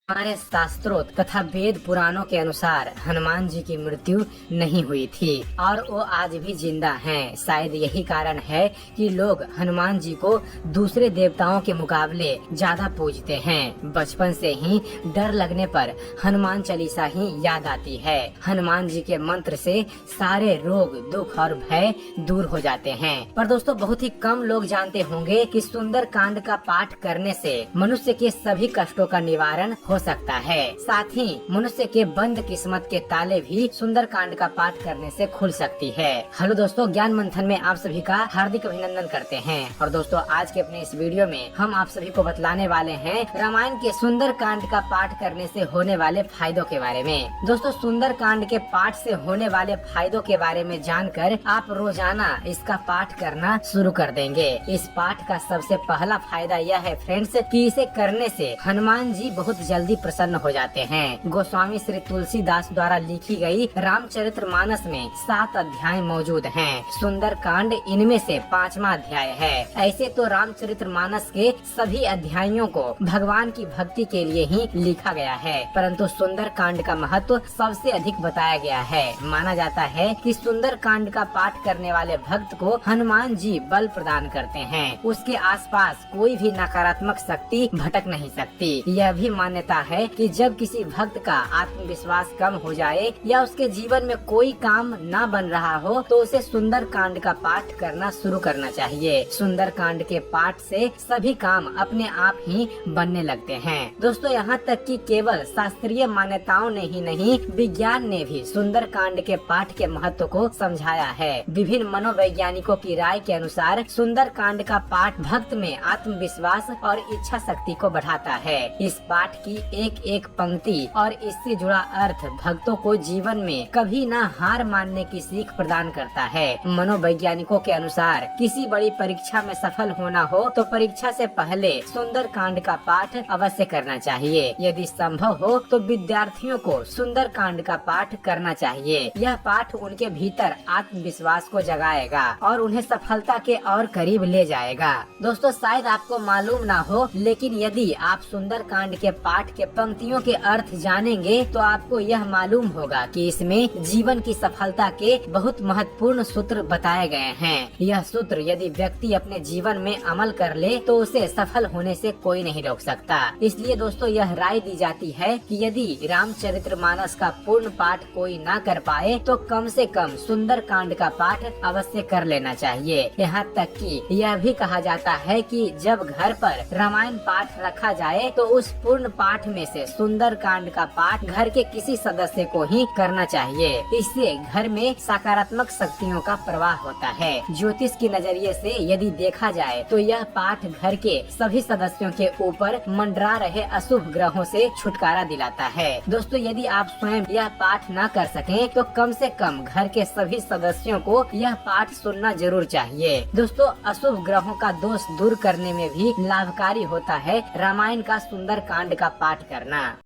हमारे शास्त्रों तथा वेद पुराणों के अनुसार हनुमान जी की मृत्यु नहीं हुई थी और वो आज भी जिंदा हैं। शायद यही कारण है कि लोग हनुमान जी को दूसरे देवताओं के मुकाबले ज्यादा पूजते हैं। बचपन से ही डर लगने पर हनुमान चालीसा ही याद आती है। हनुमान जी के मंत्र से सारे रोग, दुख और भय दूर हो जाते हैं। पर दोस्तों, बहुत ही कम लोग जानते होंगे कि सुंदर कांड का पाठ करने से मनुष्य के सभी कष्टों का निवारण हो सकता है। साथ ही मनुष्य के बंद किस्मत के ताले भी सुंदर कांड का पाठ करने से खुल सकती है। हेलो दोस्तों, ज्ञान मंथन में आप सभी का हार्दिक अभिनंदन करते हैं। और दोस्तों, आज के अपने इस वीडियो में हम आप सभी को बतलाने वाले हैं रामायण के सुंदर कांड का पाठ करने से होने वाले फायदों के बारे में। दोस्तों, सुंदर कांड के पाठ से होने वाले फायदों के बारे में जानकर आप रोजाना इसका पाठ करना शुरू कर देंगे। इस पाठ का सबसे पहला फायदा यह है फ्रेंड्स कि इसे करने से हनुमान जी बहुत जल्दी प्रसन्न हो जाते हैं। गोस्वामी श्री तुलसीदास द्वारा लिखी गई रामचरितमानस में 7 अध्याय मौजूद हैं। सुंदर कांड इनमें से 5वां अध्याय है। ऐसे तो रामचरितमानस के सभी अध्यायों को भगवान की भक्ति के लिए ही लिखा गया है, परंतु सुंदर कांड का महत्व सबसे अधिक बताया गया है। माना जाता है कि सुंदर कांड का पाठ करने वाले भक्त को हनुमान जी बल प्रदान करते हैं। उसके आसपास कोई भी नकारात्मक शक्ति भटक नहीं सकती। यह भी मान्यता है कि जब किसी भक्त का आत्मविश्वास कम हो जाए या उसके जीवन में कोई काम न बन रहा हो तो उसे सुंदर कांड का पाठ करना शुरू करना चाहिए। सुंदर कांड के पाठ से सभी काम अपने आप ही बनने लगते हैं। दोस्तों, यहाँ तक कि केवल शास्त्रीय मान्यताओं ने ही नहीं, विज्ञान ने भी सुंदर कांड के पाठ के महत्व को समझाया है। विभिन्न मनोवैज्ञानिकों की राय के अनुसार सुंदर कांड का पाठ भक्त में आत्मविश्वास और इच्छा शक्ति को बढ़ाता है। इस पाठ की एक एक पंक्ति और इससे जुड़ा अर्थ भक्तों को जीवन में कभी न हार मानने की सीख प्रदान करता है। मनोवैज्ञानिकों के अनुसार किसी बड़ी परीक्षा में सफल होना हो तो परीक्षा से पहले सुंदर कांड का पाठ अवश्य करना चाहिए। यदि संभव हो तो विद्यार्थियों को सुंदर कांड का पाठ करना चाहिए। यह पाठ उनके भीतर आत्मविश्वास को जगाएगा और उन्हें सफलता के और करीब ले जाएगा। दोस्तों, शायद आपको मालूम ना हो, लेकिन यदि आप सुंदर कांड के पाठ के पंक्तियों के अर्थ जानेंगे तो आपको यह मालूम होगा कि इसमें जीवन की सफलता के बहुत महत्वपूर्ण सूत्र बताए गए हैं। यह सूत्र यदि व्यक्ति अपने जीवन में अमल कर ले तो उसे सफल होने से कोई नहीं रोक सकता। इसलिए दोस्तों, यह राय दी जाती है कि यदि रामचरितमानस का पूर्ण पाठ कोई ना कर पाए तो कम से कम सुंदर कांड का पाठ अवश्य कर लेना चाहिए। यहाँ तक कि यह भी कहा जाता है कि जब घर पर रामायण पाठ रखा जाए तो उस पूर्ण पाठ में से सुंदर कांड का पाठ घर के किसी सदस्य को ही करना चाहिए। इससे घर में सकारात्मक शक्तियों का प्रवाह होता है। ज्योतिष के नजरिए से यदि देखा जाए तो यह पाठ घर के सभी सदस्यों के ऊपर मंडरा रहे अशुभ ग्रहों से छुटकारा दिलाता है। दोस्तों, यदि आप स्वयं यह पाठ न कर सकें तो कम से कम घर के सभी सदस्यों को यह पाठ सुनना जरूर चाहिए। दोस्तों, अशुभ ग्रहों का दोष दूर करने में भी लाभकारी होता है रामायण का सुंदर कांड का पाठ करना।